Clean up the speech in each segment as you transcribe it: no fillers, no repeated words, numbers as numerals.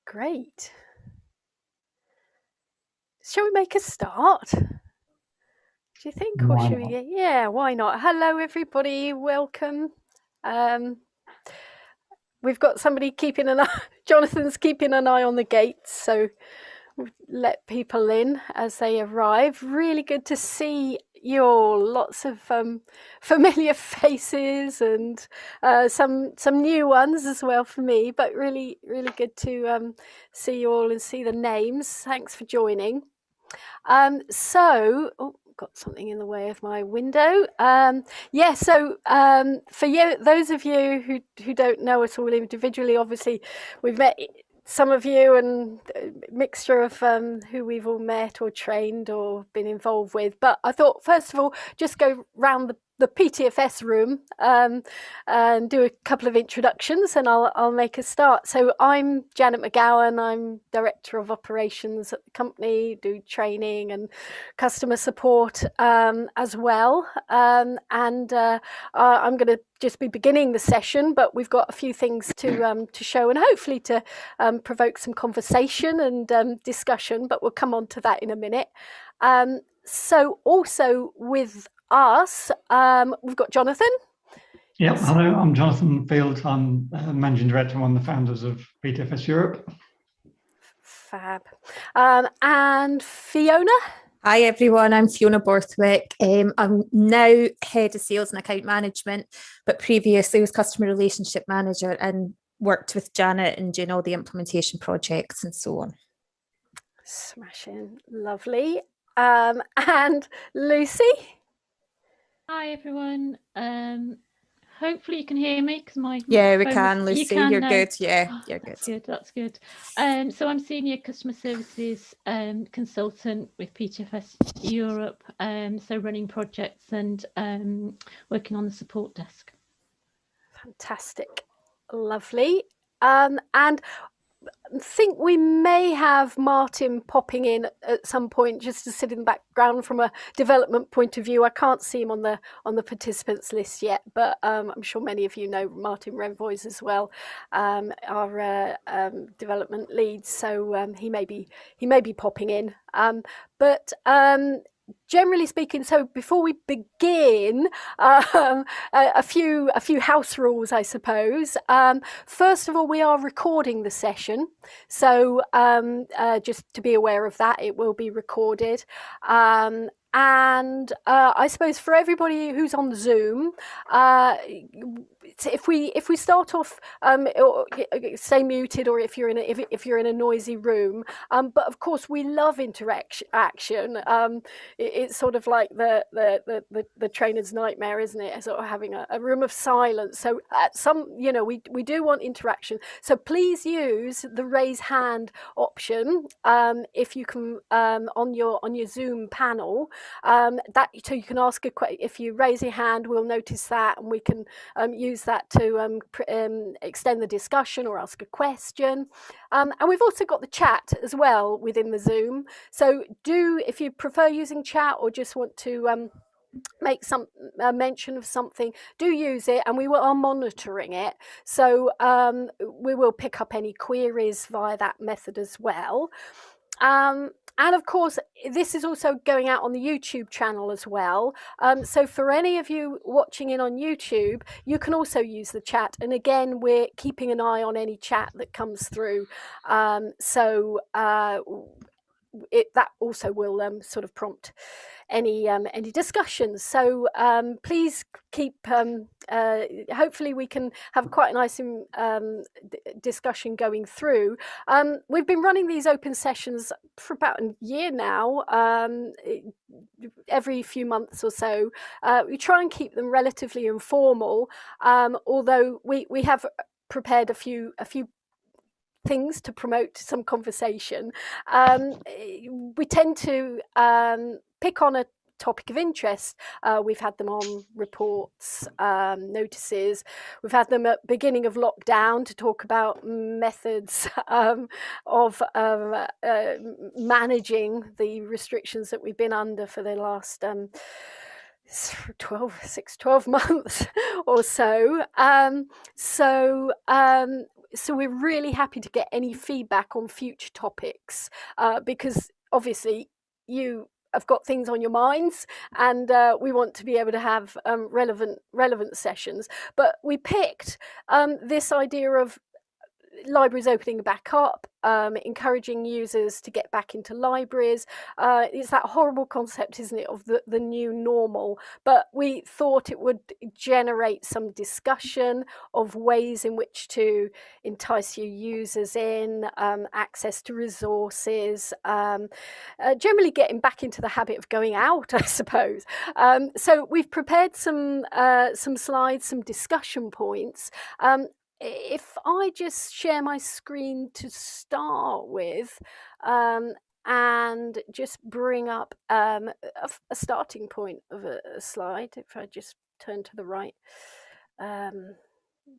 Great. Shall we make a start? Do you think, or should we? Yeah, why not? Hello, everybody. Welcome. We've got somebody keeping an eye. Jonathan's keeping an eye on the gates, so we'll let people in as they arrive. Really good to see you all. Lots of familiar faces and some new ones as well for me. But really good to see you all and see the names. Thanks for joining. Got something in the way of my window. For you, those of you who don't know us all individually, obviously we've met some of you and a mixture of who we've all met or trained or been involved with. But I thought, first of all, just go round the PTFS room and do a couple of introductions, and I'll make a start. So I'm Janet McGowan. I'm Director of Operations at the company, do training and customer support as well. I'm going to just be beginning the session, but we've got a few things to show and hopefully to provoke some conversation and discussion, but we'll come on to that in a minute. So also with us, we've got Jonathan. Yeah, hello, I'm Jonathan Field. I'm Managing Director and one of the founders of PTFS Europe. Fab. And Fiona? Hi everyone, I'm Fiona Borthwick. I'm now Head of Sales and Account Management, but previously was Customer Relationship Manager and worked with Janet and doing all the implementation projects and so on. Smashing, lovely. And Lucy? Hi everyone. Hopefully you can hear me because my we can, Lucy. You're good. Yeah, you're good. That's good. So I'm Senior Customer Services Consultant with PTFS Europe. So running projects and working on the support desk. Fantastic, lovely. And I think we may have Martin popping in at some point just to sit in the background from a development point of view. I can't see him on the participants list yet, but I'm sure many of you know Martin Renvoys as well, our development lead. So he may be popping in. Generally speaking, so before we begin, a few house rules, I suppose. First of all, we are recording the session, so just to be aware of that, it will be recorded. And I suppose for everybody who's on Zoom, if we start off, stay muted, or if you're in a noisy room. But of course, we love interaction. It's sort of like the trainer's nightmare, isn't it? Sort of having a room of silence. So at we do want interaction. So please use the raise hand option if you can on your Zoom panel. So you can ask if you raise your hand, we'll notice that, and we can use that to extend the discussion or ask a question. And we've also got the chat as well within the Zoom. So if you prefer using chat or just want to make some mention of something, do use it, and we are monitoring it. So we will pick up any queries via that method as well. And of course, this is also going out on the YouTube channel as well. So for any of you watching in on YouTube, you can also use the chat. And again, we're keeping an eye on any chat that comes through. That also will sort of prompt any discussions. So please keep. Hopefully, we can have quite a nice discussion going through. We've been running these open sessions for about a year now. Every few months or so, we try and keep them relatively informal. Although we have prepared a few things to promote some conversation. We tend to pick on a topic of interest. We've had them on reports, notices. We've had them at beginning of lockdown to talk about methods of managing the restrictions that we've been under for the last 12 months or so. so we're really happy to get any feedback on future topics, because obviously you have got things on your minds, and we want to be able to have relevant sessions. But we picked this idea of libraries opening back up, encouraging users to get back into libraries. It's that horrible concept, isn't it, of the new normal, but we thought it would generate some discussion of ways in which to entice your users in, access to resources, generally getting back into the habit of going out, I suppose. So we've prepared some slides, some discussion points. If I just share my screen to start with, and just bring up a starting point of a slide, if I just turn to the right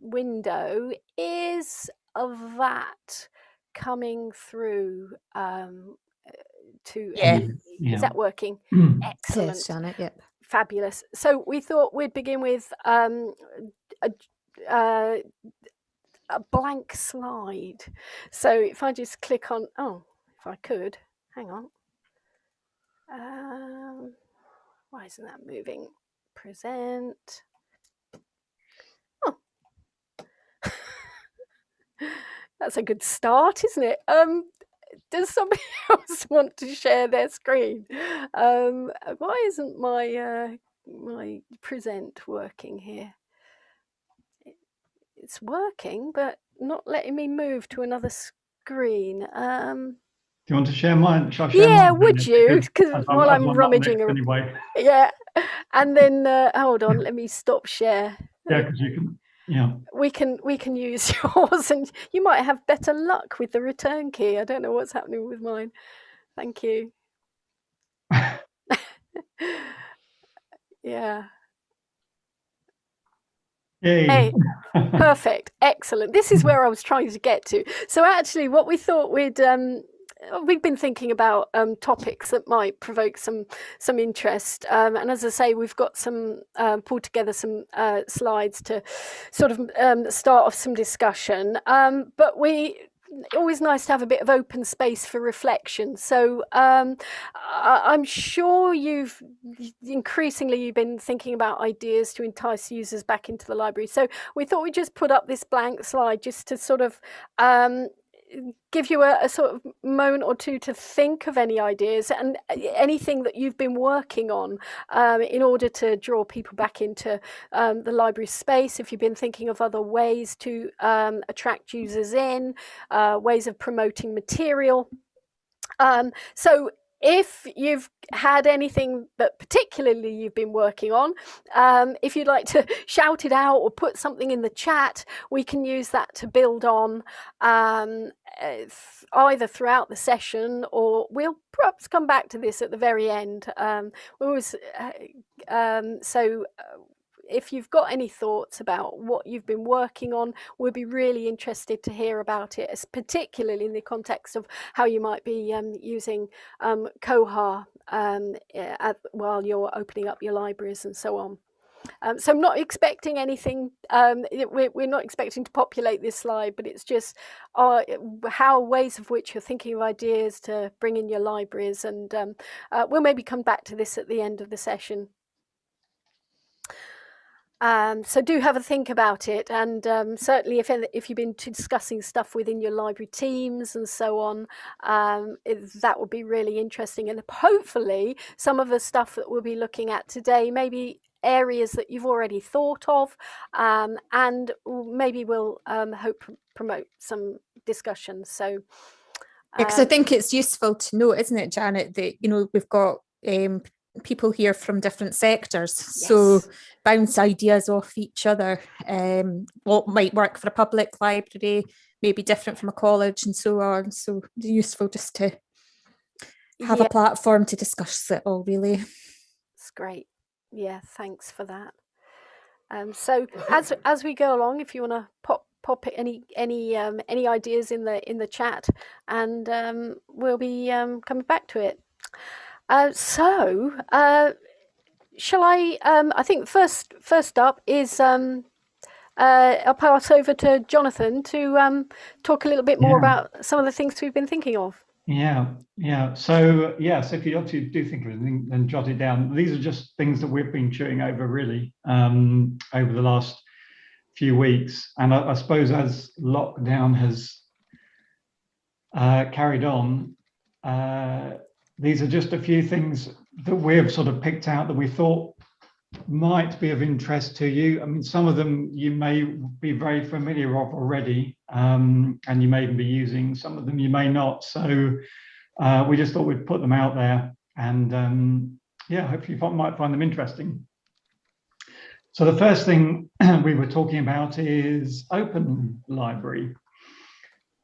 window, is that coming through to is that working? Excellent. Yes, Janet, yep. Fabulous. So we thought we'd begin with a blank slide. So if I just click on, if I could, hang on. Why isn't that moving? Present. Oh, that's a good start, isn't it? Does somebody else want to share their screen? Why isn't my my present working here? It's working, but not letting me move to another screen. Do you want to share mine? Shall I share yeah, mine? would you? Because while I'm rummaging around. Anyway. Yeah, and then hold on, let me stop share. Yeah, because you can. Yeah. We can use yours, and you might have better luck with the return key. I don't know what's happening with mine. Thank you. Yeah. Yay. Hey, perfect, excellent. This is where I was trying to get to. So actually, what we thought we've been thinking about topics that might provoke some interest, and as I say, we've got some pulled together some slides to sort of start off some discussion. But always nice to have a bit of open space for reflection. So I'm sure you've increasingly been thinking about ideas to entice users back into the library. So we thought we'd just put up this blank slide just to sort of give you a sort of moment or two to think of any ideas and anything that you've been working on in order to draw people back into the library space. If you've been thinking of other ways to attract users in, ways of promoting material. So if you've had anything that particularly you've been working on, if you'd like to shout it out or put something in the chat, we can use that to build on either throughout the session, or we'll perhaps come back to this at the very end. If you've got any thoughts about what you've been working on, we'd be really interested to hear about it, particularly in the context of how you might be using Koha while you're opening up your libraries and so on. So I'm not expecting anything, we're not expecting to populate this slide, but it's just how ways of which you're thinking of ideas to bring in your libraries, and we'll maybe come back to this at the end of the session. So do have a think about it, and certainly if you've been discussing stuff within your library teams and so on, that would be really interesting. And hopefully some of the stuff that we'll be looking at today, maybe areas that you've already thought of, and maybe we'll promote some discussion. So because I think it's useful to note, isn't it, Janet, that we've got people here from different sectors, yes. So bounce ideas off each other. What might work for a public library may be different from a college and so on. So it's useful just to have a platform to discuss it all, really. It's great. Yeah, thanks for that. So as we go along, if you want to pop any ideas in the chat, and we'll be coming back to it. Shall I think first up is I'll pass over to Jonathan to talk a little bit more about some of the things we've been thinking of. Yeah. So if you obviously do think of anything, then jot it down. These are just things that we've been chewing over really over the last few weeks, and I suppose as lockdown has carried on, these are just a few things that we've sort of picked out that we thought might be of interest to you. I mean, some of them you may be very familiar of already, and you may even be using. Some of them you may not. So we just thought we'd put them out there, and hopefully you might find them interesting. So the first thing we were talking about is Open Library.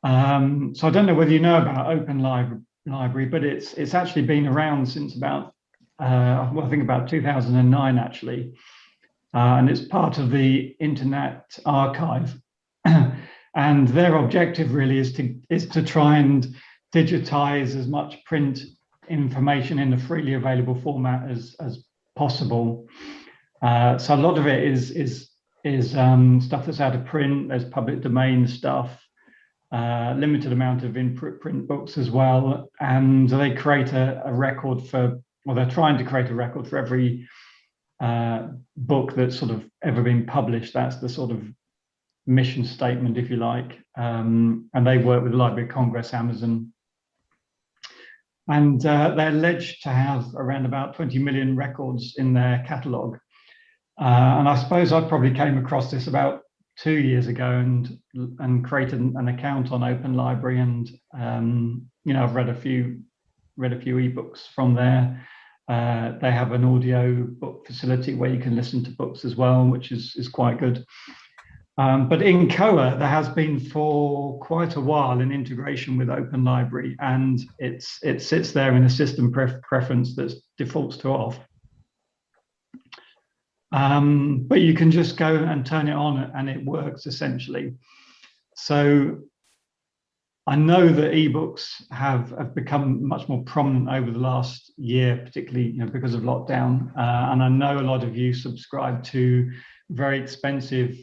So I don't know whether you know about Open Library, but it's actually been around since about I think about 2009 actually, and it's part of the Internet Archive. And their objective really is to try and digitize as much print information in a freely available format as possible. So a lot of it is stuff that's out of print. There's public domain stuff, limited amount of in-print books as well, and they create a record for, well, they're trying to create a record for every book that's sort of ever been published. That's the sort of mission statement, if you like, and they work with the Library of Congress, Amazon, and they're alleged to have around about 20 million records in their catalogue. And I suppose I probably came across this about 2 years ago and created an account on Open Library, and I've read a few ebooks from there. They have an audio book facility where you can listen to books as well, which is quite good. But in COA, there has been for quite a while an integration with Open Library, and it sits there in a system preference that defaults to off. But you can just go and turn it on and it works essentially. So I know that ebooks have become much more prominent over the last year, particularly because of lockdown. And I know a lot of you subscribe to very expensive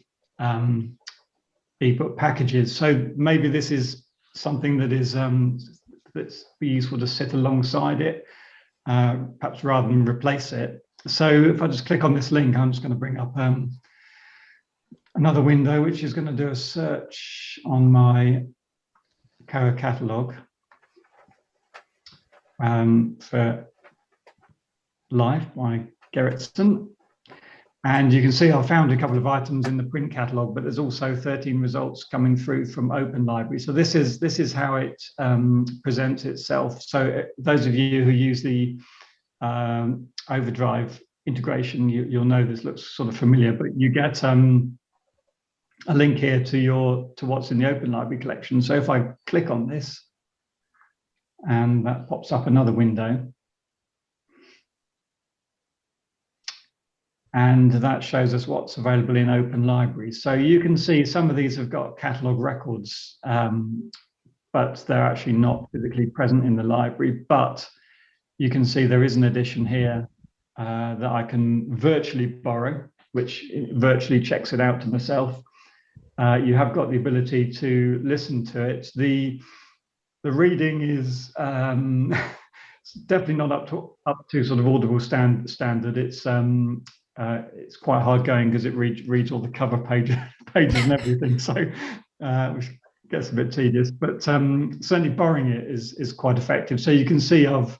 ebook packages. So maybe this is something that is that's useful to sit alongside it, perhaps rather than replace it. So if I just click on this link, I'm just going to bring up another window, which is going to do a search on my COA catalogue for Life by Gerritsen. And you can see I found a couple of items in the print catalogue, but there's also 13 results coming through from Open Library. So this is how it presents itself. So those of you who use the Overdrive integration, you'll know this looks sort of familiar, but you get a link here to what's in the Open Library collection. So if I click on this, and that pops up another window, and that shows us what's available in Open Library. So you can see some of these have got catalogue records, but they're actually not physically present in the library. But you can see there is an edition here that I can virtually borrow, which virtually checks it out to myself. You have got the ability to listen to it. The reading is definitely not up to sort of Audible standard. It's quite hard going because it reads all the cover pages and everything. So which gets a bit tedious, but certainly borrowing it is quite effective. So you can see I've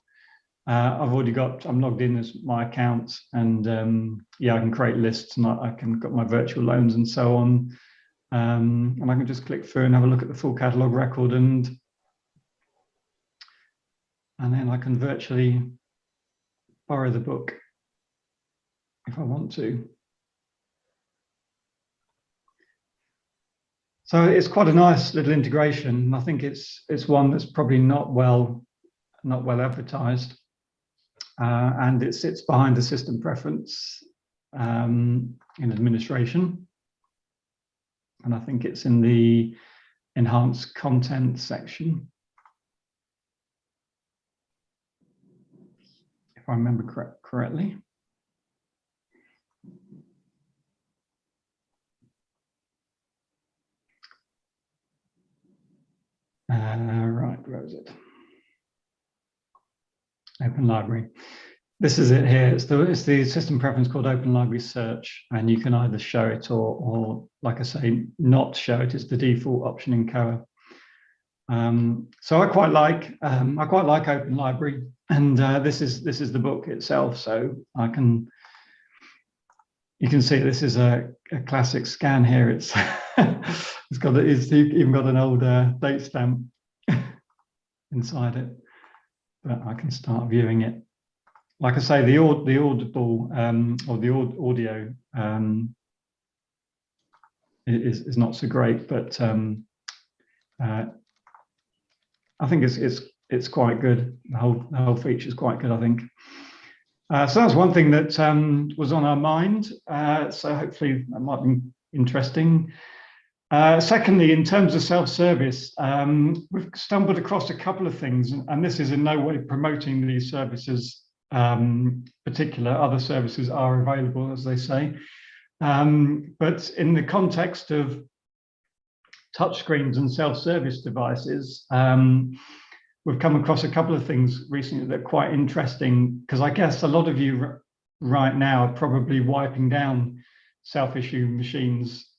already I'm logged in as my account, and I can create lists, and I can got my virtual loans and so on. And I can just click through and have a look at the full catalogue record, and then I can virtually borrow the book if I want to. So it's quite a nice little integration. I think it's one that's probably not well advertised, and it sits behind the system preference in administration. And I think it's in the enhanced content section, if I remember correctly. Right, where is it? Open Library. This is it here. It's the system preference called Open Library Search, and you can either show it or like I say, not show it. It's the default option in Koa. So I quite like Open Library, and this is the book itself. So you can see this is a classic scan here. It's it's even got an old date stamp inside it, but I can start viewing it. Like I say, the audible or the audio is not so great, but I think it's quite good. The whole feature is quite good, I think. So that's one thing that was on our mind. So hopefully that might be interesting. Secondly, in terms of self-service, we've stumbled across a couple of things, and this is in no way promoting these services. Particular other services are available, as they say, but in the context of touchscreens and self-service devices, we've come across a couple of things recently that are quite interesting, because I guess a lot of you right now are probably wiping down self-issue machines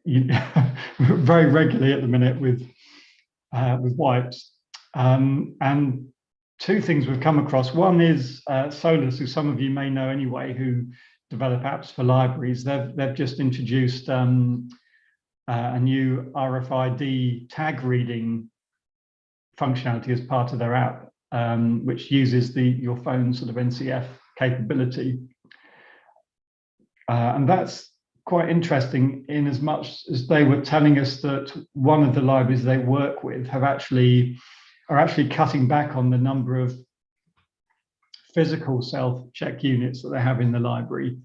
very regularly at the minute with wipes. And two things we've come across. One is Solus, who some of you may know anyway, who develop apps for libraries. They've just introduced a new RFID tag reading functionality as part of their app, which uses your phone's sort of NCF capability. And that's quite interesting, in as much as they were telling us that one of the libraries they work with are actually cutting back on the number of physical self-check units that they have in the library,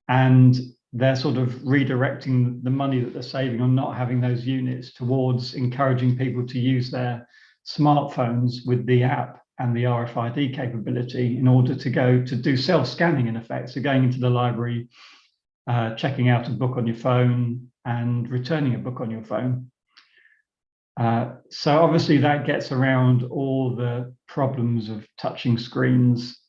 and they're sort of redirecting the money that they're saving on not having those units towards encouraging people to use their smartphones with the app and the RFID capability in order to do self-scanning, in effect. So going into the library, checking out a book on your phone and returning a book on your phone. So obviously that gets around all the problems of touching screens.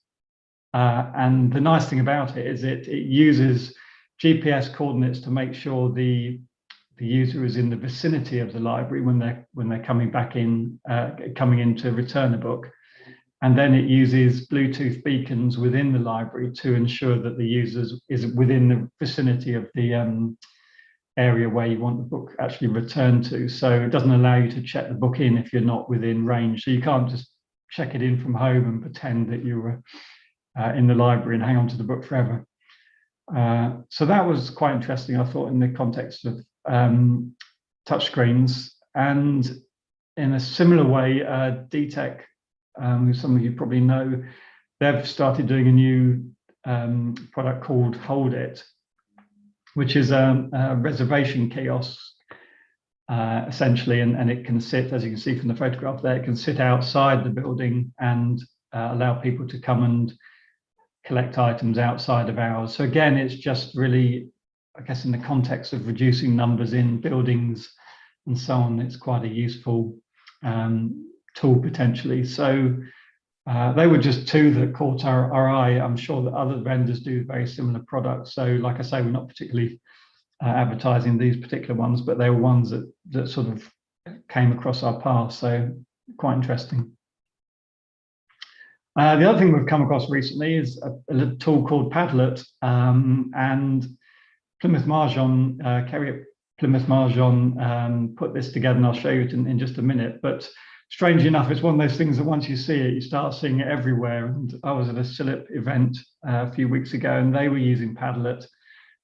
And the nice thing about it is it uses GPS coordinates to make sure the user is in the vicinity of the library when they're coming back in, coming in to return a book. And then it uses Bluetooth beacons within the library to ensure that the user is within the vicinity of the area where you want the book actually returned to. So it doesn't allow you to check the book in if you're not within range. So you can't just check it in from home and pretend that you were in the library and hang on to the book forever. So that was quite interesting, I thought, in the context of touchscreens. And in a similar way, DTEC, who some of you probably know, they've started doing a new product called Hold It, which is a reservation kiosk, essentially, and it can sit, as you can see from the photograph there, it can sit outside the building and allow people to come and collect items outside of hours. So again, it's just really, I guess, in the context of reducing numbers in buildings and so on, it's quite a useful tool potentially. So they were just two that caught our eye. I'm sure that other vendors do very similar products. So like I say, we're not particularly advertising these particular ones, but they were ones that sort of came across our path. So quite interesting. The other thing we've come across recently is a little tool called Padlet, and Plymouth Marjon, Kerry at Plymouth Marjon put this together, and I'll show you it in just a minute. But strangely enough, it's one of those things that once you see it, you start seeing it everywhere. And I was at a CILIP event a few weeks ago, and they were using Padlet,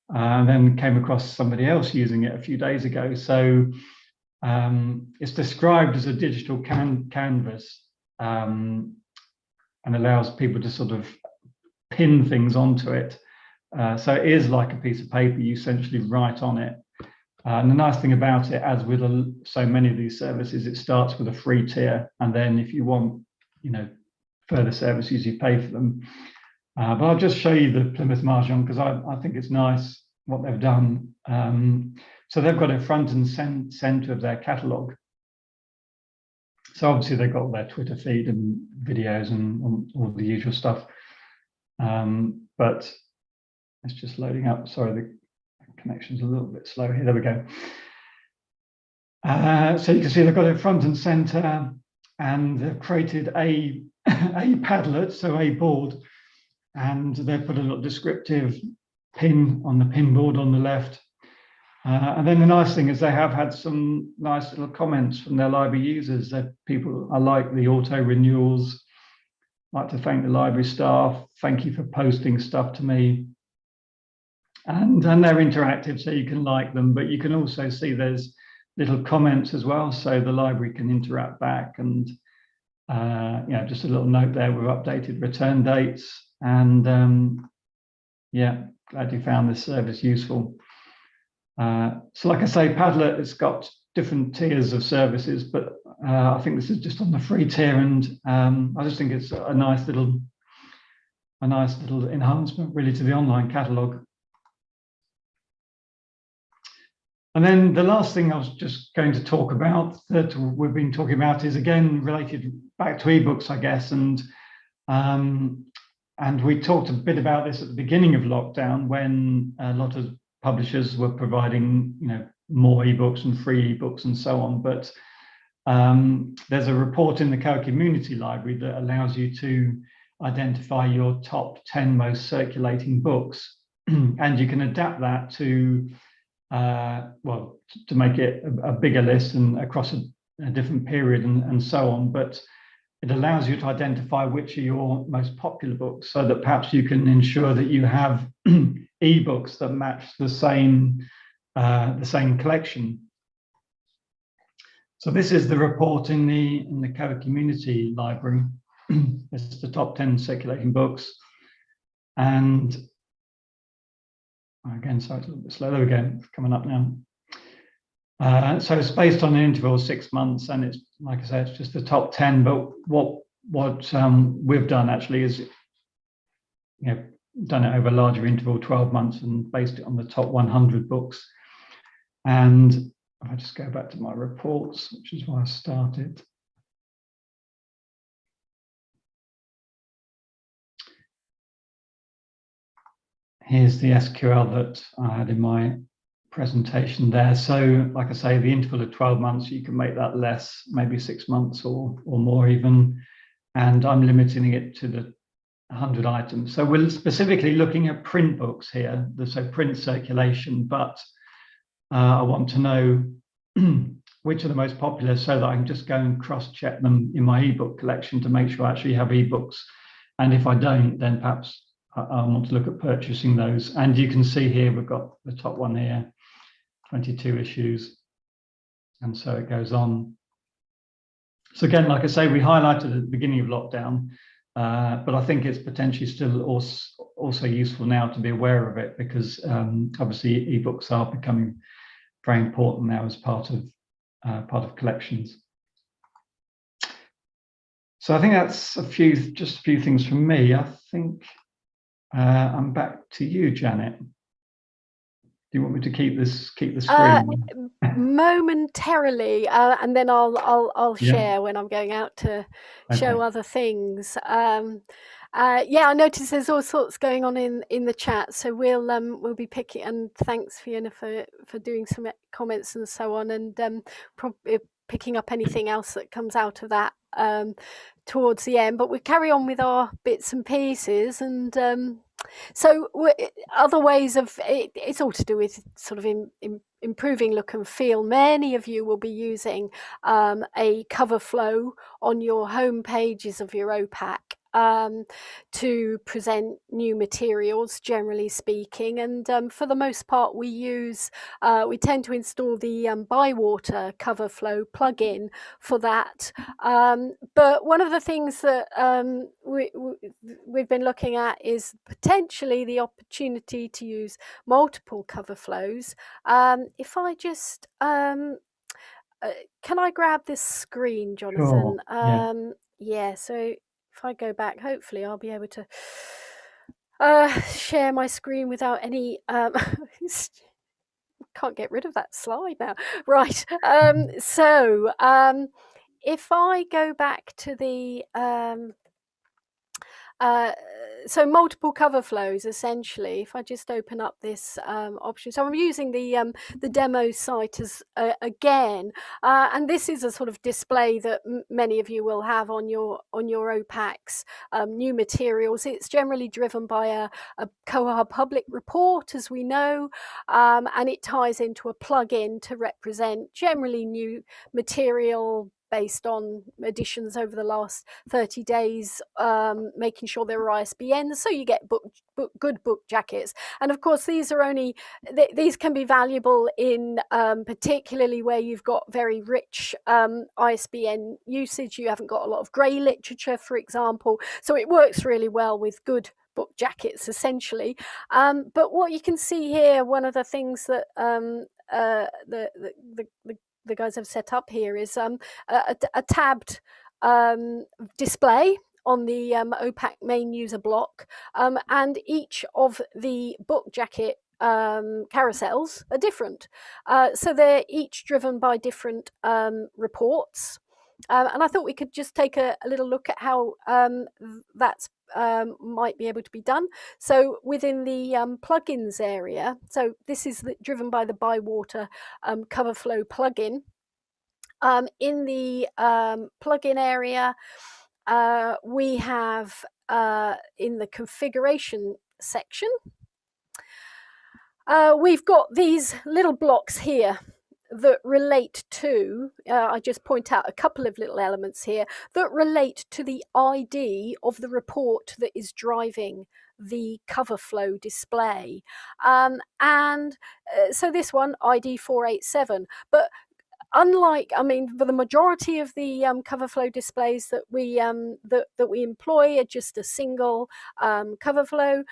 and then came across somebody else using it a few days ago. So it's described as a digital canvas, and allows people to sort of pin things onto it. So it is like a piece of paper, you essentially write on it. And the nice thing about it, as with so many of these services, it starts with a free tier, and then if you want, further services, you pay for them. But I'll just show you the Plymouth Marjon because I think it's nice what they've done. So they've got it front and center of their catalogue, So obviously they've got their Twitter feed and videos and all the usual stuff. But it's just loading up. Sorry, the connection's a little bit slow here. There we go. So you can see they've got it front and center, and they've created a Padlet, so a board, and they've put a little descriptive pin on the pin board on the left. And then the nice thing is they have had some nice little comments from their library users. That people, I like the auto renewals. I'd like to thank the library staff. Thank you for posting stuff to me. And they're interactive, so you can like them, but you can also see there's little comments as well, so the library can interact back. And just a little note there with updated return dates. And yeah, glad you found this service useful. So like I say, Padlet has got different tiers of services, but I think this is just on the free tier, and I just think it's a nice little enhancement really to the online catalogue. And then the last thing I was just going to talk about that we've been talking about is again related back to ebooks, I guess, and we talked a bit about this at the beginning of lockdown when a lot of publishers were providing, more ebooks and free ebooks and so on. But there's a report in the Koha Community Library that allows you to identify your top 10 most circulating books, and you can adapt that to to make it a bigger list and across a different period and so on. But it allows you to identify which are your most popular books, so that perhaps you can ensure that you have ebooks that match the same collection. So this is the report in the Koha Community Library. This is the top 10 circulating books, and again, sorry, it's a little bit slow. There we go. It's coming up now. So it's based on an interval of 6 months, and it's, like I said, it's just the top 10. But what we've done actually is, done it over a larger interval, 12 months, and based it on the top 100 books. And if I just go back to my reports, which is why I started. Here's the SQL that I had in my presentation there. So like I say, the interval of 12 months, you can make that less, maybe 6 months or more even. And I'm limiting it to the 100 items. So we're specifically looking at print books here, so print circulation, but I want to know which are the most popular so that I can just go and cross-check them in my ebook collection to make sure I actually have ebooks. And if I don't, then perhaps I want to look at purchasing those. And you can see here, we've got the top one here, 22 issues. And so it goes on. So again, like I say, we highlighted at the beginning of lockdown, but I think it's potentially still also useful now to be aware of it, because obviously ebooks are becoming very important now as part of collections. So I think that's just a few things from me. I think I'm back to you, Janet. Do you want me to keep the screen? Momentarily, and then I'll share when I'm going out to show other things. Yeah, I noticed there's all sorts going on in the chat, so we'll be picking. And thanks, Fiona, for doing some comments and so on, and probably picking up anything else that comes out of that towards the end. But we'll carry on with our bits and pieces, and so other ways of it's all to do with sort of improving look and feel. Many of you will be using a cover flow on your home pages of your OPAC to present new materials, generally speaking, and for the most part we tend to install the Bywater cover flow plugin for that. But one of the things that we've been looking at is potentially the opportunity to use multiple cover flows. If I just can I grab this screen, Jonathan? Sure. Yeah, so if I go back, hopefully I'll be able to share my screen without any can't get rid of that slide now. Right. So if I go back to the so multiple cover flows, essentially, if I just open up this option. So I'm using the demo site as again, and this is a sort of display that many of you will have on your OPACs, new materials. It's generally driven by a COHA public report, as we know, and it ties into a plugin to represent generally new material based on editions over the last 30 days, making sure there are ISBNs, so you get good book jackets. And of course, these are only, these can be valuable in particularly where you've got very rich ISBN usage. You haven't got a lot of grey literature, for example, so it works really well with good book jackets, essentially. But what you can see here, one of the things that the guys have set up here is a tabbed display on the OPAC main user block, and each of the book jacket carousels are different. So they're each driven by different reports. And I thought we could just take a little look at how that's might be able to be done. So within the plugins area, so this is driven by the Bywater cover flow plugin. In the plugin area, we have in the configuration section, we've got these little blocks here that relate to, I just point out a couple of little elements here that relate to the ID of the report that is driving the cover flow display. So this one, ID 487, but unlike, I mean, for the majority of the cover flow displays that we employ are just a single cover flow.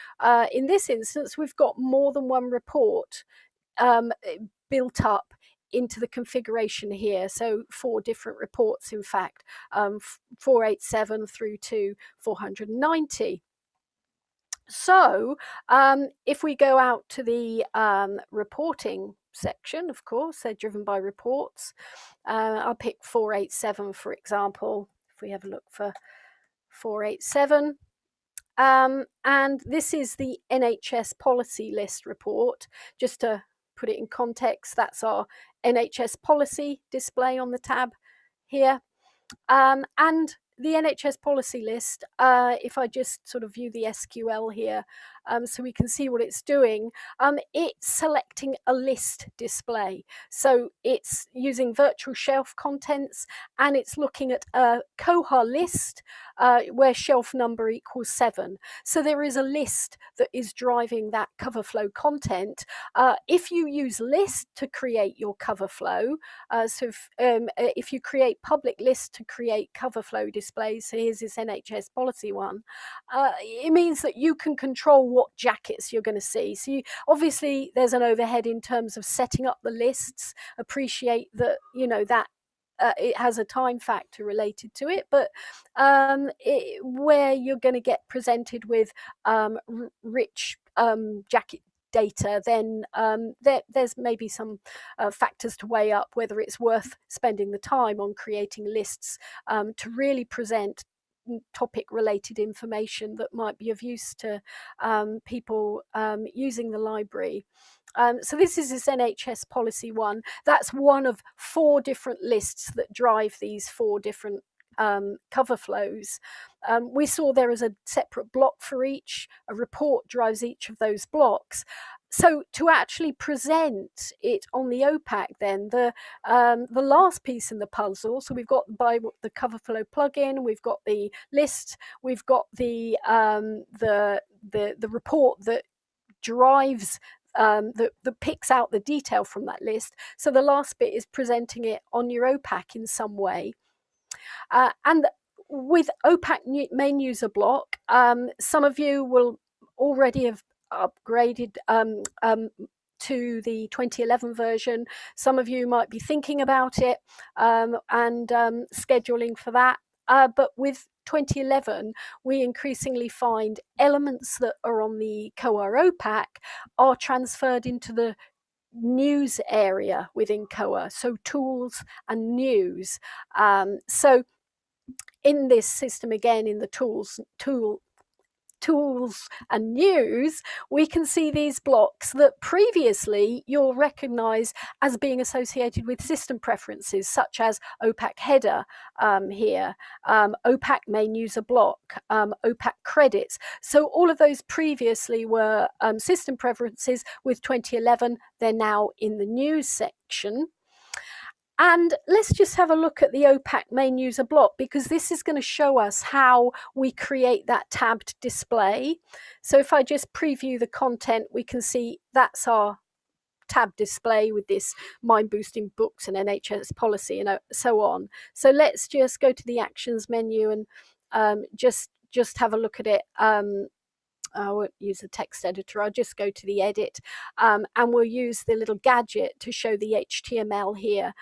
In this instance, we've got more than one report built up into the configuration here. So 4 different reports, in fact, 487 through to 490. So if we go out to the reporting section, of course, they're driven by reports. I'll pick 487, for example, if we have a look for 487. And this is the NHS policy list report. Just to put it in context, that's our NHS policy display on the tab here. And the NHS policy list, if I just sort of view the SQL here, so we can see what it's doing, it's selecting a list display. So it's using virtual shelf contents, and it's looking at a COHA list where shelf number equals 7. So there is a list that is driving that cover flow content. If you use list to create your cover flow, so if you create public lists to create cover flow displays, so here's this NHS policy one, it means that you can control what jackets you're going to see. So obviously there's an overhead in terms of setting up the lists. Appreciate that, you know, that it has a time factor related to it, but where you're going to get presented with rich jacket data, then there's maybe some factors to weigh up whether it's worth spending the time on creating lists to really present topic related information that might be of use to people using the library. So this is this NHS policy one. That's one of 4 different lists that drive these 4 different cover flows. We saw there is a separate block for each. A report drives each of those blocks. So to actually present it on the OPAC, then the last piece in the puzzle. So we've got the cover flow plugin, we've got the list, we've got the report that drives that picks out the detail from that list. So the last bit is presenting it on your OPAC in some way. And with OPAC main user block, some of you will already have upgraded to the 2011 version. Some of you might be thinking about it and scheduling for that. But with 2011, we increasingly find elements that are on the COHA OPAC are transferred into the news area within COA, so tools and news. So in this system, again, in the tools and news, we can see these blocks that previously you'll recognize as being associated with system preferences, such as OPAC header here, OPAC main user block, OPAC credits. So all of those previously were system preferences. With 2011, they're now in the news section. And let's just have a look at the OPAC main user block, because this is going to show us how we create that tabbed display. So if I just preview the content, we can see that's our tab display with this mind boosting books and NHS policy and so on. So let's just go to the actions menu and just have a look at it. I won't use the text editor, I'll just go to the edit, and we'll use the little gadget to show the HTML here.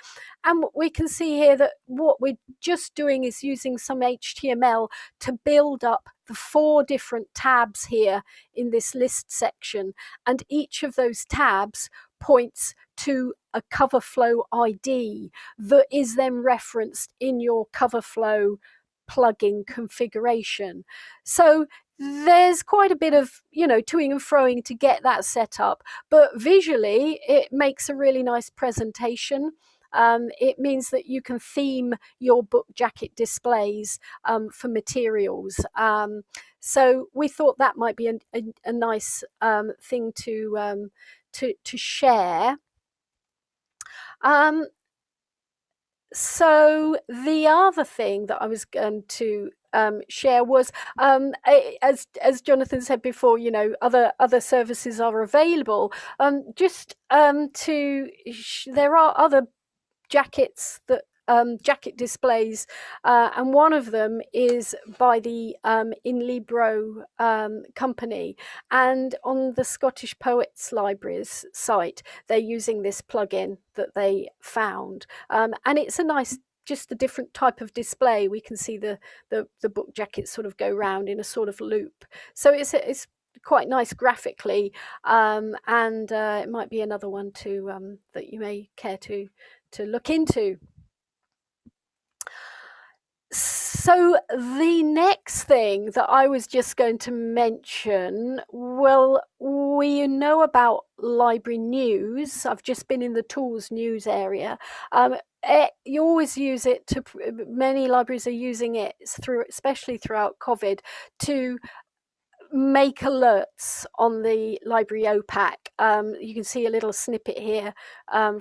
And we can see here that what we're just doing is using some HTML to build up the 4 different tabs here in this list section. And each of those tabs points to a cover flow ID that is then referenced in your cover flow plugin configuration. So there's quite a bit of, toing and froing to get that set up, but visually it makes a really nice presentation. It means that you can theme your book jacket displays for materials. So we thought that might be a nice thing to share. So the other thing that I was going to share was, as Jonathan said before, other services are available. There are other jackets that jacket displays, and one of them is by the Inlibro company, and on the Scottish Poets Library's site they're using this plugin that they found, and it's a nice, just a different type of display. We can see the book jackets sort of go round in a sort of loop, so it's quite nice graphically, and it might be another one to that you may care to look into. So the next thing that I was just going to mention, well, we know about library news. I've just been in the tools news area. You always use it to, many libraries are using it especially throughout COVID, to make alerts on the library OPAC. You can see a little snippet here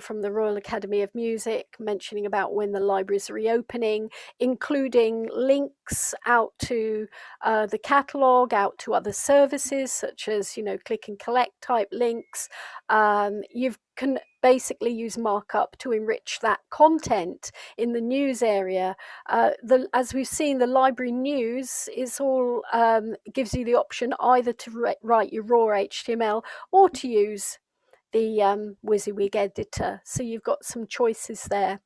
from the Royal Academy of Music mentioning about when the libraries are reopening, including links out to the catalogue, out to other services such as, click and collect type links. You can basically use markup to enrich that content in the news area. As we've seen, the library news is all gives you the option either to write your raw HTML or to use the WYSIWYG editor. So you've got some choices there.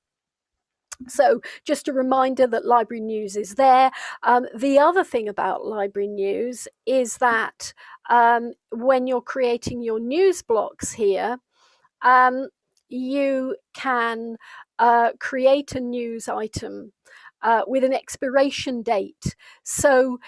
So just a reminder that library news is there. The other thing about library news is that when you're creating your news blocks here, you can create a news item with an expiration date. So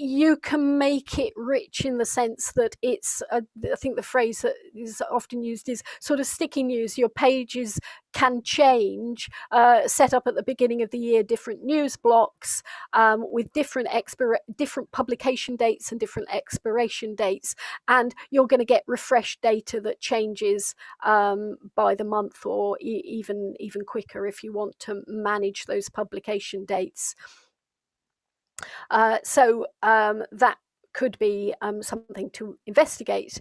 you can make it rich in the sense that it's, I think the phrase that is often used is sort of sticky news. Your pages can change, set up at the beginning of the year, different news blocks with different publication dates and different expiration dates. And you're going to get refreshed data that changes by the month, or even quicker if you want to manage those publication dates. So that could be something to investigate.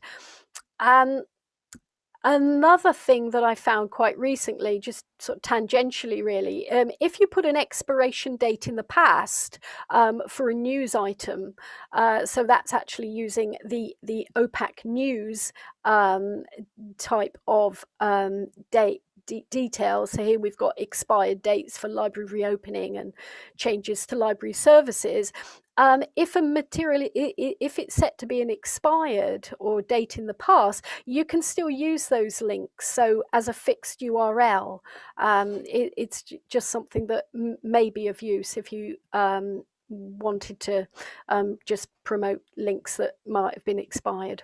Another thing that I found quite recently, just sort of tangentially really, if you put an expiration date in the past for a news item, so that's actually using the OPAC news type of details. So here we've got expired dates for library reopening and changes to library services. If a material, if it's set to be an expired or date in the past, you can still use those links. So as a fixed URL, it's just something that may be of use if you wanted to just promote links that might have been expired.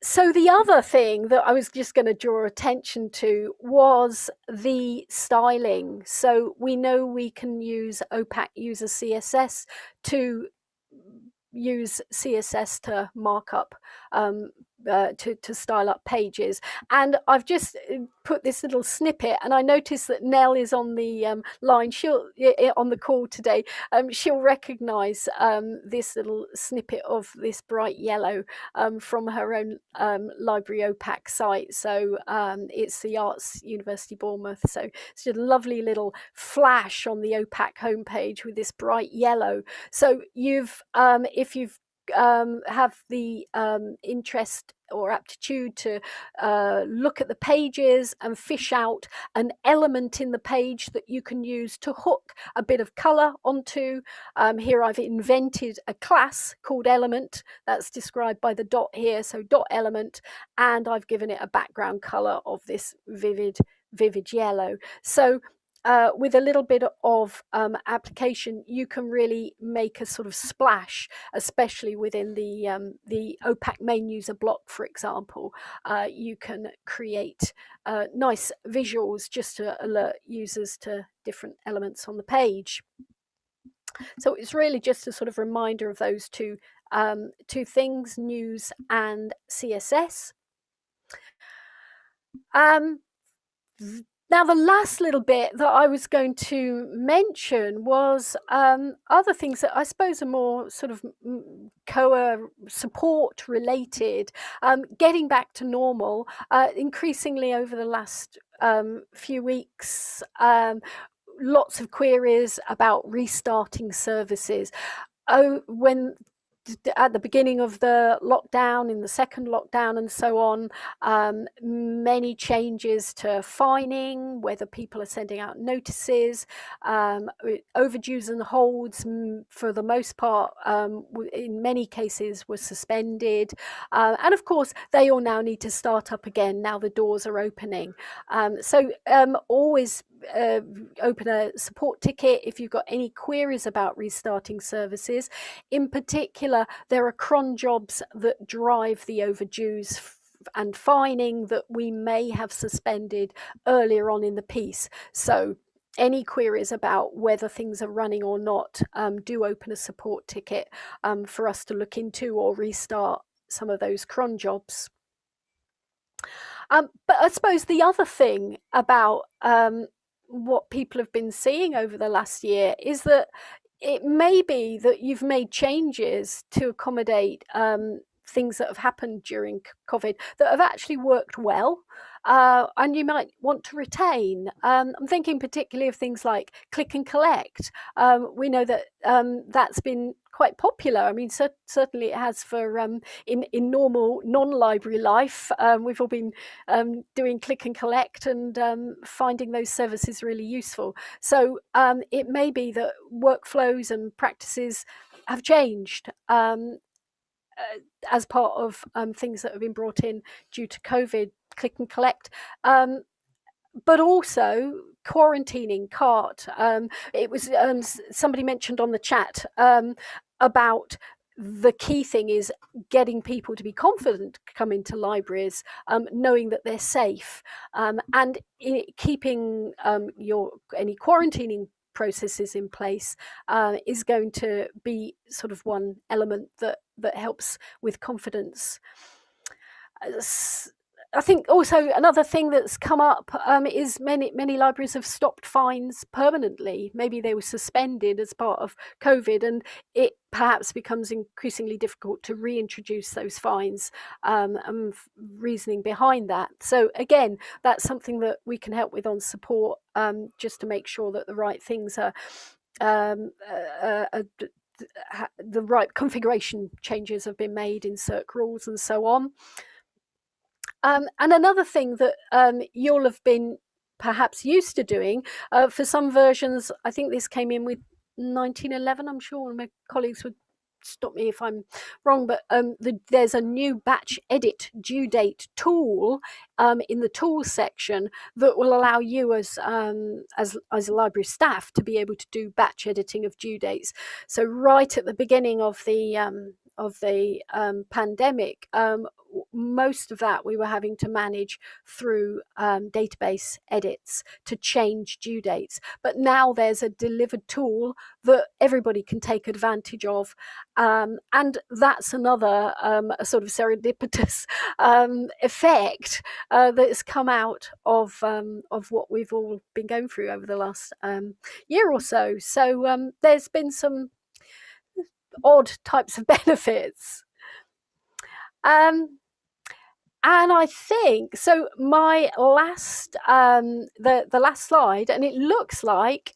So the other thing that I was just going to draw attention to was the styling. So we know we can use OPAC user CSS to use CSS to mark up, to style up pages. And I've just put this little snippet, and I noticed that Nell is on the line. She'll on the call today. She'll recognise this little snippet of this bright yellow from her own library OPAC site. So it's the Arts University Bournemouth. So it's a lovely little flash on the OPAC homepage with this bright yellow. So you've if you've have the interest or aptitude to look at the pages and fish out an element in the page that you can use to hook a bit of color onto. Here I've invented a class called element that's described by the dot here, so dot element, and I've given it a background color of this vivid yellow. So with a little bit of application, you can really make a sort of splash, especially within the OPAC main user block, for example. You can create nice visuals just to alert users to different elements on the page. So it's really just a sort of reminder of those two things, news and CSS. Now, the last little bit that I was going to mention was other things that I suppose are more sort of COA support related, getting back to normal, increasingly over the last few weeks, lots of queries about restarting services. When at the beginning of the lockdown, in the second lockdown and so on, many changes to fining, whether people are sending out notices, overdues and holds for the most part, in many cases were suspended. And of course, they all now need to start up again now the doors are opening. So always open a support ticket if you've got any queries about restarting services. In particular, there are cron jobs that drive the overdues and fining that we may have suspended earlier on in the piece. So any queries about whether things are running or not, do open a support ticket for us to look into or restart some of those cron jobs. But I suppose the other thing about what people have been seeing over the last year is that it may be that you've made changes to accommodate things that have happened during COVID that have actually worked well, and you might want to retain. I'm thinking particularly of things like click and collect. We know that that's been quite popular. I mean, certainly it has for in normal non-library life. We've all been doing click and collect and finding those services really useful. So it may be that workflows and practices have changed as part of things that have been brought in due to COVID, click and collect. But also quarantining cart. It was somebody mentioned on the chat about the key thing is getting people to be confident to come into libraries, knowing that they're safe, and keeping any quarantining processes in place is going to be sort of one element that helps with confidence. I think also another thing that's come up is many libraries have stopped fines permanently. Maybe they were suspended as part of COVID, and it perhaps becomes increasingly difficult to reintroduce those fines, and reasoning behind that. So again, that's something that we can help with on support, just to make sure that the right things are the right configuration changes have been made in circ rules and so on. And another thing that you'll have been perhaps used to doing, for some versions, I think this came in with 1911, I'm sure my colleagues would stop me if I'm wrong, but there's a new batch edit due date tool in the tools section that will allow you as a library staff to be able to do batch editing of due dates. So right at the beginning of the pandemic, most of that we were having to manage through database edits to change due dates. But now there's a delivered tool that everybody can take advantage of. And that's another sort of serendipitous effect that's come out of what we've all been going through over the last year or so. So there's been some odd types of benefits. And I think so. My last, the last slide, and it looks like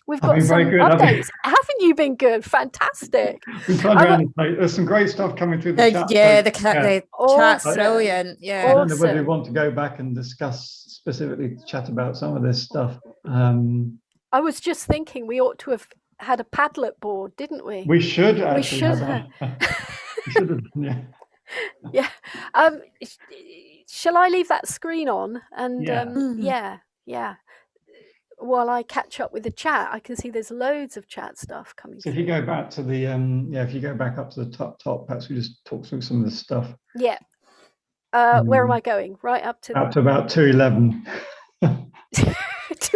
we've got some updates. Haven't you been good? Fantastic. We can't do anything. There's some great stuff coming through the chat. Yeah, the chat's brilliant. Yeah, I don't know whether we want to go back and discuss specifically, chat about some of this stuff. I was just thinking we ought to have had a Padlet board, didn't we? We should actually. We should have. We should have, yeah. Yeah. Shall I leave that screen on? And yeah. While I catch up with the chat, I can see there's loads of chat stuff coming. So if you go back to the if you go back up to the top, perhaps we just talk through some of the stuff. Yeah. Where am I going? Right up to about 2:11.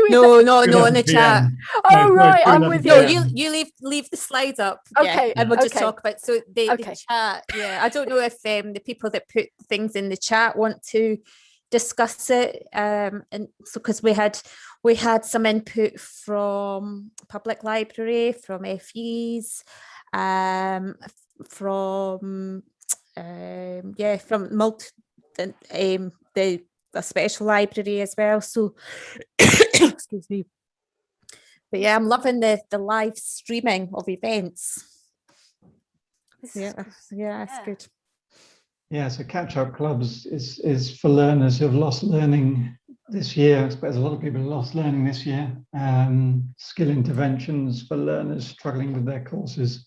No, in the chat. Oh, right, I'm with you. No, you leave the slides up. Okay, and we'll just talk about the chat. Yeah, I don't know if the people that put things in the chat want to discuss it. And so because we had some input from Public Library, from FEs, from the special library as well. So excuse me. But yeah, I'm loving the live streaming of events. Yeah, it's good. Yeah, so catch-up clubs is for learners who have lost learning this year. I suppose a lot of people have lost learning this year. Skill interventions for learners struggling with their courses.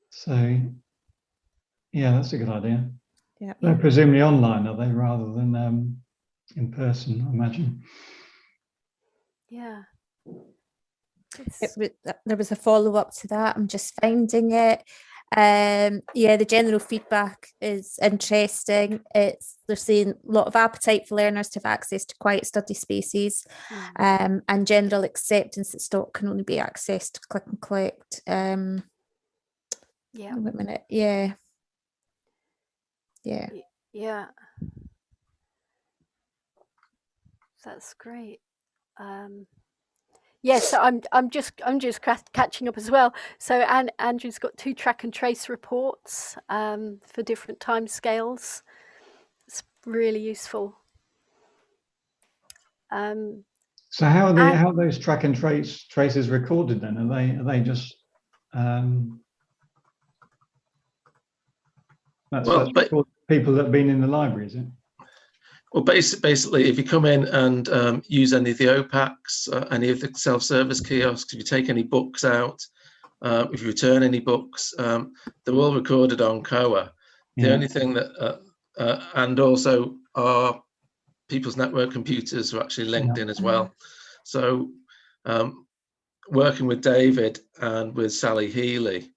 So yeah, that's a good idea. Yeah, they're presumably online, are they, rather than in person, I imagine? Yeah. There was a follow-up to that. I'm just finding it. The general feedback is interesting. They're seeing a lot of appetite for learners to have access to quiet study spaces, and general acceptance that stock can only be accessed click and collect. Wait a minute. Yeah. That's great. Yes, so I'm just catching up as well. So Andrew's got 2 track and trace reports for different timescales. It's really useful. So how are those track and traces recorded then? Are they just that's people that have been in the library, is it? Well, basically, if you come in and use any of the OPACs, any of the self-service kiosks, if you take any books out, if you return any books, they're all recorded on COA. The only thing that, and also our People's Network computers are actually linked in as well. So working with David and with Sally Healy,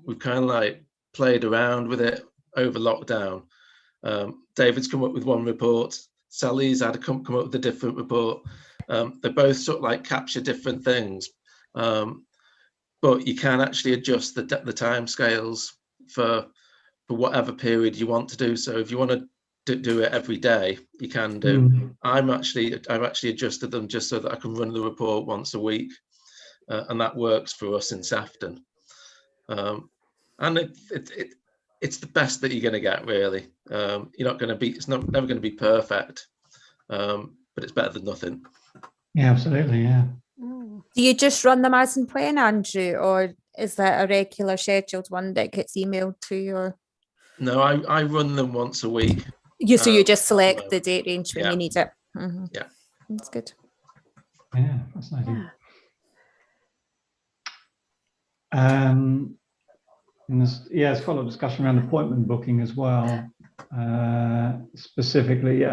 we've kind of like played around with it over lockdown. David's come up with one report, Sally's had to come up with a different report. They both sort of like capture different things, but you can actually adjust the time scales for whatever period you want to do. So if you want to do it every day, you can do. I've actually adjusted them just so that I can run the report once a week, and that works for us in Sefton. And it's the best that you're going to get, really. You're not going to be, it's never going to be perfect, but it's better than nothing. Yeah, absolutely. Yeah. Do you just run them as and when, Andrew, or is that a regular scheduled one that gets emailed to you? No, I run them once a week. So you just at the select the moment. date range when Yeah. you need it. Mhm. Yeah. That's good. Yeah, fascinating. Yeah. And there's quite a lot of discussion around appointment booking as well. Specifically,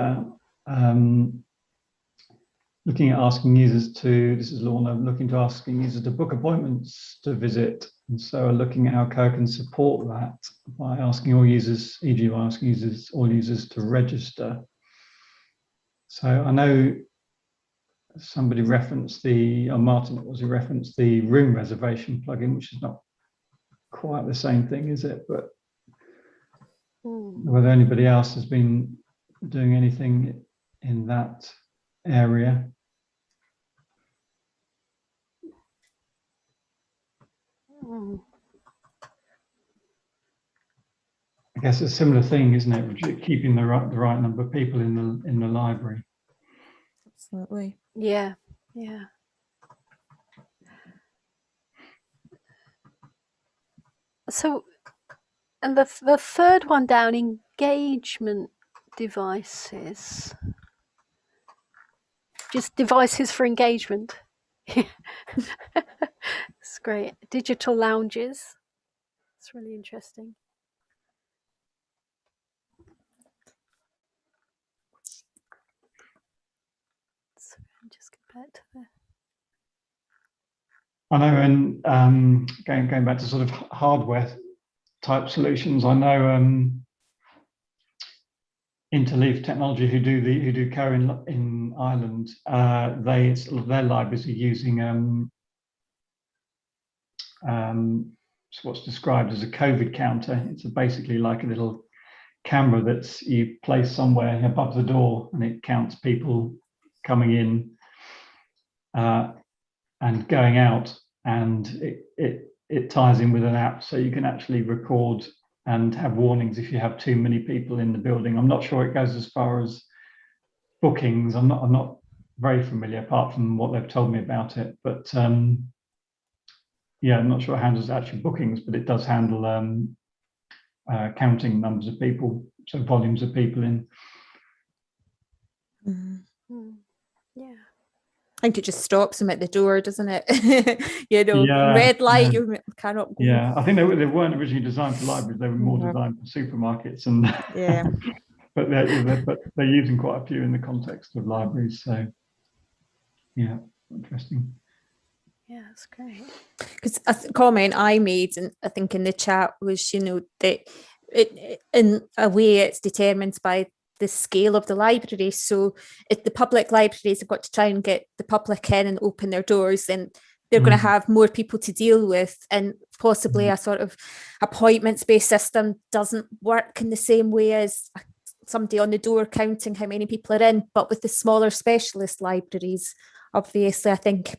looking at asking users to, this is Lorna, looking to asking users to book appointments to visit. And so looking at how Code can support that by asking all users, e.g. by asking all users to register. So I know somebody referenced Martin referenced the room reservation plugin, which is not quite the same thing, is it? But whether anybody else has been doing anything in that area. I guess it's a similar thing, isn't it? Keeping the right number of people in the library. Absolutely. Yeah. Yeah. So, and the third one down, engagement devices. Just devices for engagement. It's great. Digital lounges. It's really interesting. So just go back to the. I know, and going back to sort of hardware type solutions, I know Interleaf Technology, who do Co in Ireland, their libraries are using what's described as a COVID counter. It's basically like a little camera that's you place somewhere above the door, and it counts people coming in and going out, and it ties in with an app, so you can actually record and have warnings if you have too many people in the building. I'm not sure it goes as far as bookings. I'm not very familiar, apart from what they've told me about it. But yeah, I'm not sure it handles actually bookings, but it does handle counting numbers of people, so volumes of people in. Yeah. I think it just stops them at the door, doesn't it? Red light, you cannot go. Yeah, I think they weren't originally designed for libraries. They were more designed for supermarkets, and yeah. but they're using quite a few in the context of libraries. So yeah, interesting. Yeah, that's great. Because a comment I made, and I think in the chat, was that it in a way it's determined by the scale of the library. So if the public libraries have got to try and get the public in and open their doors, then they're going to have more people to deal with, and possibly a sort of appointments-based system doesn't work in the same way as somebody on the door counting how many people are in. But with the smaller specialist libraries, obviously I think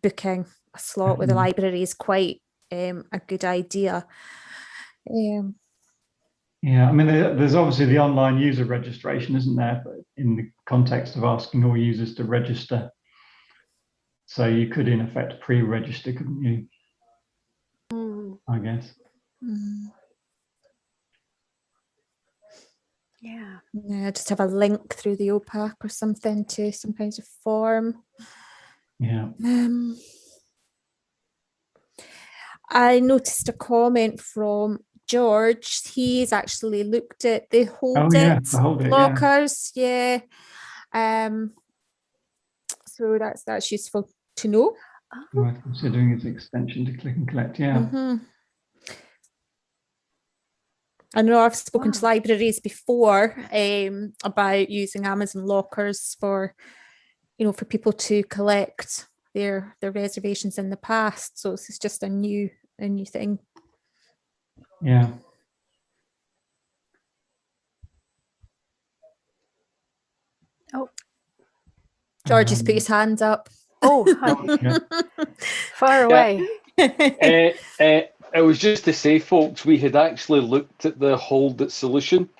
booking a slot with the library is quite a good idea. Yeah, I mean, there's obviously the online user registration, isn't there? But in the context of asking all users to register, so you could in effect pre-register, couldn't you? I guess. Yeah. Yeah, just have a link through the OPAC or something to some kinds of form. Yeah. I noticed a comment from George. He's actually looked at the hold it lockers. Yeah. So that's useful to know. Worth considering its extension to click and collect. Yeah. I know I've spoken to libraries before about using Amazon lockers for people to collect their reservations in the past. So this is just a new thing. Yeah. Oh, George has put his hand up. Oh, hi. Fire away. It was just to say, folks, we had actually looked at the hold it solution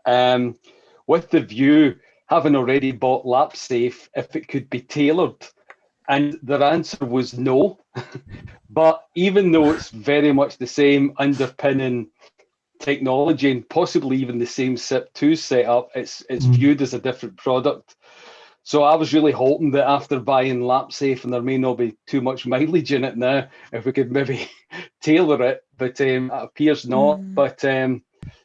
with the view, having already bought LapSafe, if it could be tailored. And their answer was no. But even though it's very much the same underpinning technology and possibly even the same SIP2 setup, it's viewed as a different product. So I was really hoping that after buying LapSafe, and there may not be too much mileage in it now, if we could maybe tailor it, but it appears not. But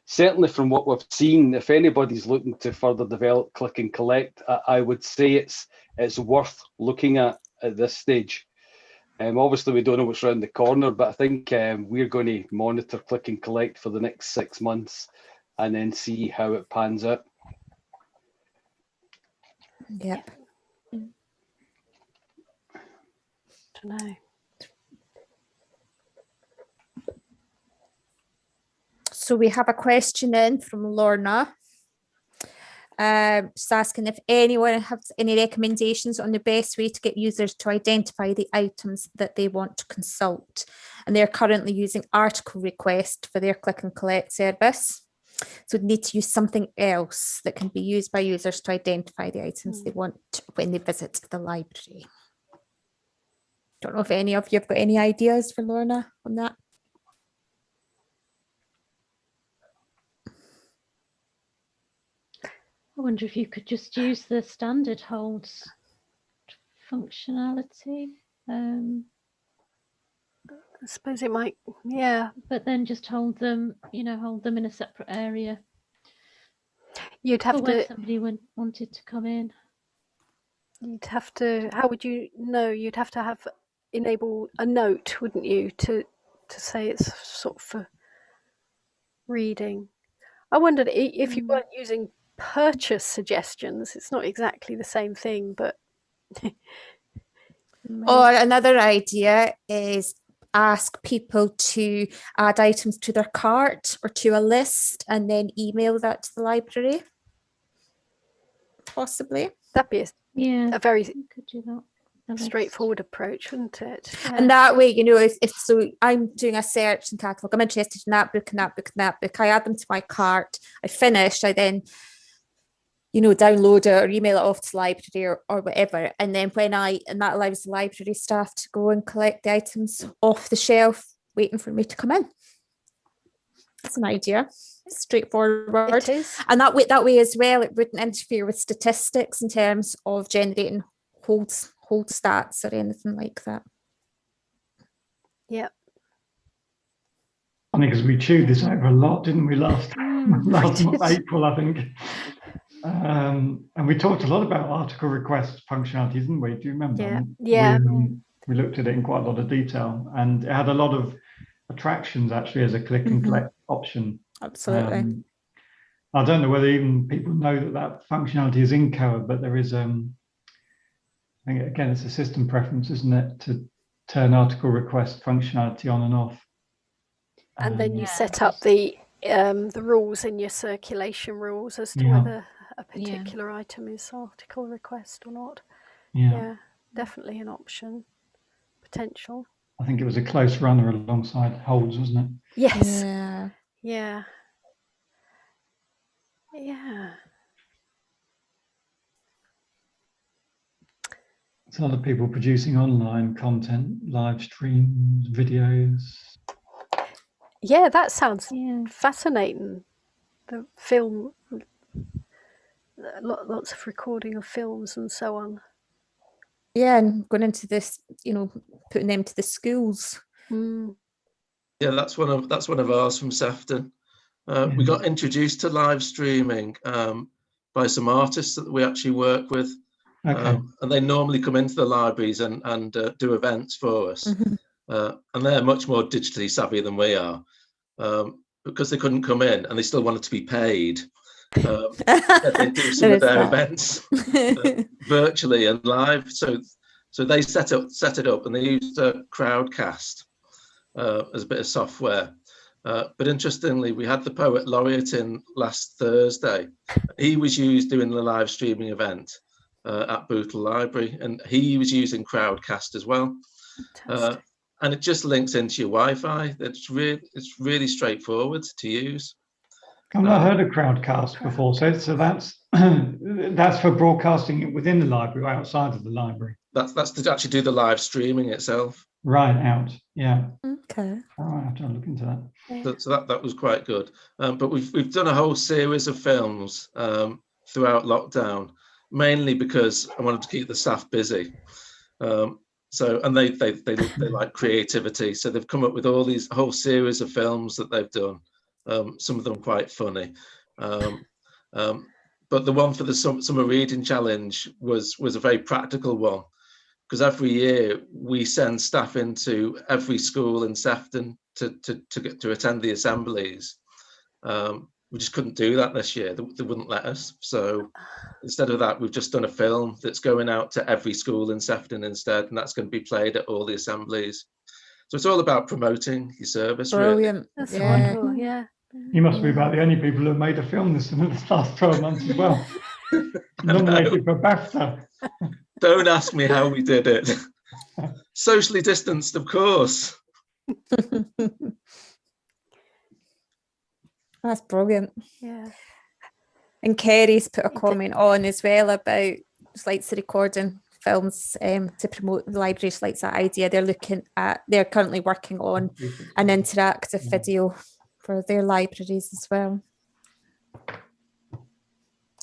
certainly from what we've seen, if anybody's looking to further develop click and collect, I would say it's worth looking at this stage. Obviously, we don't know what's around the corner, but I think we're going to monitor click and collect for the next 6 months and then see how it pans out. Yep. Don't know. So we have a question in from Lorna. Just asking if anyone has any recommendations on the best way to get users to identify the items that they want to consult. And they're currently using article request for their click and collect service. So we need to use something else that can be used by users to identify the items they want when they visit the library. Don't know if any of you have got any ideas for Lorna on that. I wonder if you could just use the standard holds functionality. I suppose it might, yeah. But then just hold them, hold them in a separate area. You'd have when to. somebody wanted to come in. You'd have to. How would you know? You'd have to enable a note, wouldn't you, to say it's sort of for reading. I wondered if you weren't using purchase suggestions. It's not exactly the same thing, but. Or another idea is ask people to add items to their cart or to a list and then email that to the library. Possibly. That'd be a very could do that. straightforward approach, wouldn't it? Yeah. And that way, if so I'm doing a search in catalogue, I'm interested in that book and that book and that book, I add them to my cart, I finish, I then download it or email it off to the library or whatever. And then and that allows the library staff to go and collect the items off the shelf, waiting for me to come in. That's an idea. It's straightforward. It is. And that way as well, it wouldn't interfere with statistics in terms of generating hold stats or anything like that. Yeah. I think because we chewed this over a lot, didn't we, last month, April, I think. And we talked a lot about article request functionality, didn't we? Do you remember? Yeah. We looked at it in quite a lot of detail, and it had a lot of attractions actually as a click and collect option. Absolutely. I don't know whether even people know that functionality is in Coa, but there is, I think again, it's a system preference, isn't it, to turn article request functionality on and off. And then you set up the rules in your circulation rules as to whether a particular item is article request or not. Yeah, definitely an option, potential. I think it was a close runner alongside holds, wasn't it? Yes. Yeah. There's a lot of people producing online content, live streams, videos. Yeah, that sounds fascinating. The film, lots of recording of films and so on. Yeah, and going into this, putting them to the schools. Yeah, that's one of ours from Sefton. We got introduced to live streaming by some artists that we actually work with. Okay. And they normally come into the libraries and do events for us. And they're much more digitally savvy than we are. Because they couldn't come in and they still wanted to be paid. They do some of their events virtually and live. So they set it up and they used Crowdcast as a bit of software. But interestingly, we had the poet laureate in last Thursday. He was doing the live streaming event at Bootle Library, and he was using Crowdcast as well. And it just links into your Wi-Fi. It's really straightforward to use. I've not heard of Crowdcast before, so that's that's for broadcasting it within the library or outside of the library. That's to actually do the live streaming itself. Right, out. Yeah. Okay. Oh, I have to look into that. So that was quite good. But we've done a whole series of films throughout lockdown, mainly because I wanted to keep the staff busy. And they like creativity, so they've come up with all these whole series of films that they've done. Some of them quite funny. But the one for the summer reading challenge was a very practical one, because every year we send staff into every school in Sefton to attend the assemblies. We just couldn't do that this year. They wouldn't let us. So instead of that, we've just done a film that's going out to every school in Sefton instead, and that's going to be played at all the assemblies. So it's all about promoting your service. Brilliant. Really. That's Yeah. wonderful. Yeah. You must be about the only people who have made a film this in the last 12 months as well. Nominated for BAFTA. Don't ask me how we did it. Socially distanced, of course. That's brilliant. Yeah. And Kerry's put a comment on as well about Slights recording films to promote the library. She likes that idea. They're currently working on an interactive video for their libraries as well.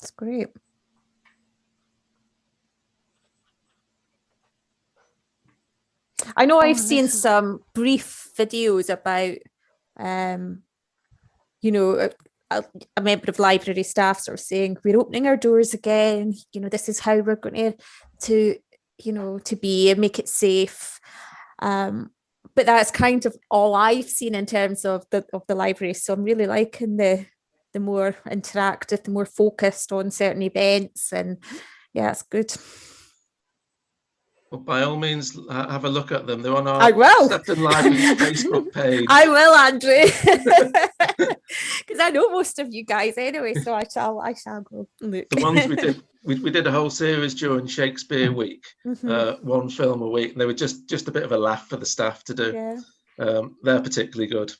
It's great. I know I've seen some brief videos about, a member of library staff sort of saying, we're opening our doors again, this is how we're going to be and make it safe. But that's kind of all I've seen in terms of the library. So I'm really liking the more interactive, the more focused on certain events, and yeah, it's good. Well, by all means, have a look at them. They're on our I will. Sefton Library's Facebook page. I will, Andrew, because I know most of you guys anyway. So I shall go look. The ones we did a whole series during Shakespeare Week, one film a week, and they were just a bit of a laugh for the staff to do. Yeah. They're particularly good.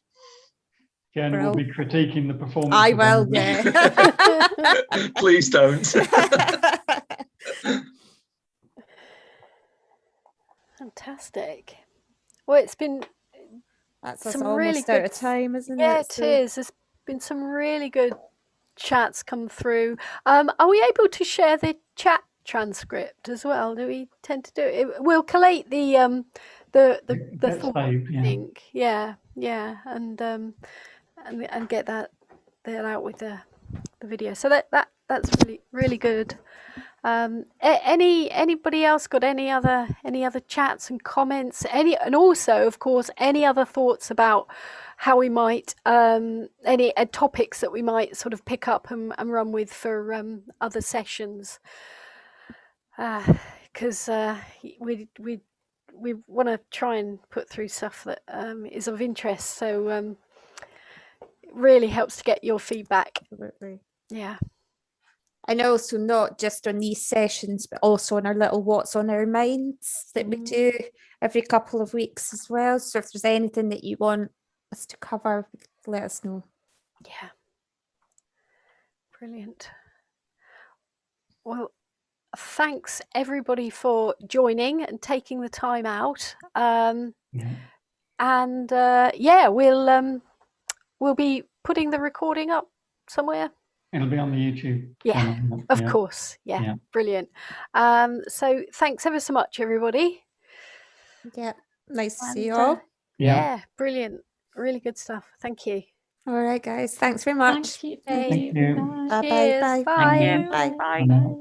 Jen will be critiquing the performance. I will, yeah. Please don't. Fantastic. Well, it's been That's some almost really out good of time, isn't it? Yeah, it is. There's been some really good chats come through. Are we able to share the chat transcript as well? Do we tend to do it? We'll collate the thought, I think. Yeah, and get that out with the video. So that's really good. Anybody else got any other chats and comments? And also, of course, any other thoughts about how we might any topics that we might sort of pick up and run with for other sessions, because we want to try and put through stuff that is of interest. So it really helps to get your feedback. Absolutely. Yeah. And also not just on these sessions, but also on our little What's on Our Minds that we do every couple of weeks as well. So if there's anything that you want us to cover, let us know. Yeah. Brilliant. Well, thanks everybody for joining and taking the time out. And we'll be putting the recording up somewhere. It'll be on the YouTube. Yeah, of course. Yeah, brilliant. So thanks ever so much, everybody. Yeah, nice to see you all. Yeah, brilliant. Really good stuff. Thank you. All right, guys. Thanks very much. Thank you. Thank you. Bye. Cheers. Bye. Bye. Bye. Bye.